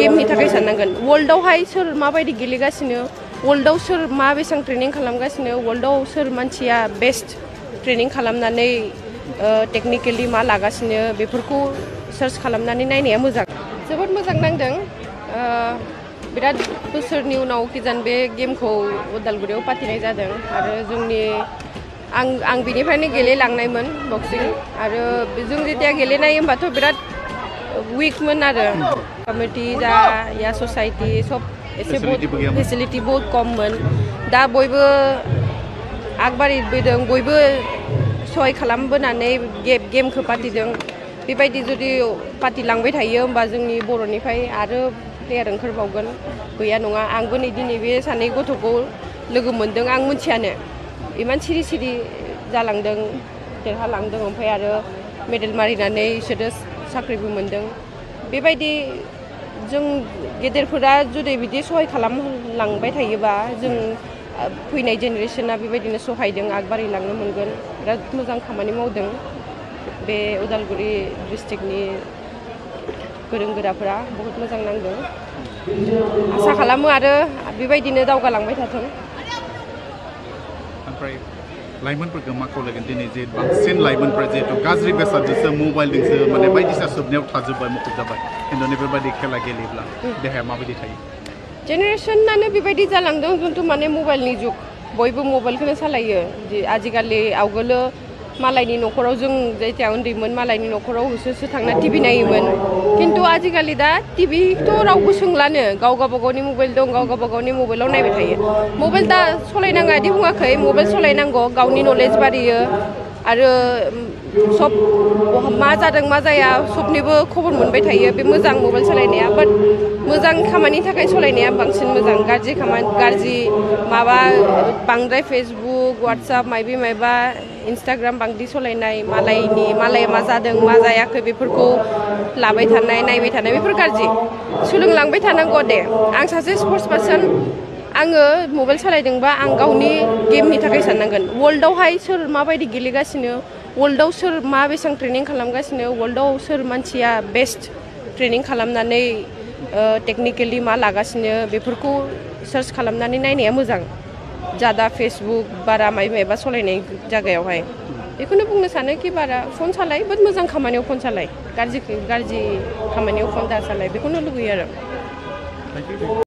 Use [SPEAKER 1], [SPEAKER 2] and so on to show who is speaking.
[SPEAKER 1] गेमनि थाखाय साननांगोन वर्ल्डआवहाय सोर माबायदि गेलेगासिनो वर्ल्डआव सोर मा बेसेबां ट्रेनिं खालामगासिनो वर्ल्डआव सोर मानसिया बेस्ट ट्रेनिं खालामनानै टेक्निकेलि मा लागासिनो बेफोरखौ सार्च खालामनानै नायनाया मोजां जोबोद मोजां नांदों बिराद बोसोरनि उनाव किजान बे गेमखौ उदालगुरियाव फाथिनाय जादों आरो जोंनि आं बिनिफ्रायनो गेलेलांनायमोन बक्सिं आरो जों जेतिया गेलेनाय होमबाथ' बिराद वीकमोन आरो कमिटि जा या ससाइटि सब एसे बहुत फेसिलिटि बहुत कममोन दा बयबो आगबारिबोदों बयबो सहाय खालामबोनानै गेमखौ फाथिदों बेबायदि जुदि फाथिलांबाय थायो होमबा जोंनि बर'निफ्राय आरो प्लेयार ओंखारबावगोन गैया नङा आंबो नै दिनै बे सानै गथ'खौ लोगो मोनदों आं मिथियानो इमान सिरि सिरि जालांदों देरहालांदों ओमफ्राय आरो मेडेल मारिनानै बिसोरो साख्रिबो मोनदों बेबायदि जों गेदेरफोरा जुदि बिदि सहाय खालामलांबाय थायोबा जों फैनाय जेनेरेशना बेबायदिनो सहायदों आगबारिलांनो मोनगोन बिराद मोजां खामानि मावदों बे उदालगुरि डिस्ट्रिक्टनि गोरों गोराफोरा बहुत मोजां नांदों आसा खालामो आरो बेबायदिनो दावगालांबाय थाथों ओमफ्राय
[SPEAKER 2] लाइमोनफोरखौ मा खावलायगोन दिनै जे बांसिन लाइमोनफोरा जिहेतु गाज्रि बेसादजोंसो मबाइलजोंसो माने बायदिसिना सोबनायाव थाजोब्बाय मुखुब जाबाय खिन्थु बेफोरबायदि खेला गेलेयोब्ला देहाया माबायदि थायो
[SPEAKER 1] जेनेरेशनानो बेबायदि जालांदों जिथु माने मबाइलनि जुग बयबो मबाइलखौनो सालायो आजिखालि आवगोलो मालायनि न'खराव जों जेथिया उन्दैमोन मालायनि न'खराव होसोसो थांना टिभि नायोमोन खिन्थु आजिखालि दा टिभिथ' रावबो सोंलानो गाव गावबागावनि मबाइल दं गाव गावबागावनि मबाइलाव नायबाय थायो मबाइल दा सलायनाङा बिदि बुङाखै मबाइल सलायनांगौ गावनि नलेज बारियो आरो सब मा जादों मा जाया सबनिबो खबर मोनबाय थायो बे मोजां मबाइल सालायनाया बाट मोजां खामानिनि थाखाय सलायनाया बांसिन मोजां गाज्रि खामानि गाज्रि माबा बांद्राय फेसबुक वाट्सएप मायबा इन्स्टाग्राम बांद्राय सलायनाय मालाया मा जादों मा जायाखै बेफोरखौ लाबाय थानाय नायबाय थानाय बेफोर गाज्रि सोलोंलांबाय थानांगौ दे आं सासे स्पर्ट्स पार्सन आङो मबाइल सालायदोंबा आं गावनि गेमनि थाखाय साननांगोन वर्ल्डआवहाय सोर माबायदि गेलेगासिनो वर्ल्डआव सोर मा बेसेबां ट्रेनिं खालामगासिनो वर्ल्डआव सोर मानसिया बेस्ट ट्रेनिं खालामनानै टेक्निकेलि मा लागासिनो बेफोरखौ सार्च खालामनानै नायनाया मोजां जादा फेसबुक बारा मायबा सलायनाय जायगायावहाय बेखौनो बुंनो सानो कि बारा फन सालाय बाट मोजां खामानियाव फन सालाय गाज्रि खामानियाव फन दा सालाय बेखौनो लुगैयो आरो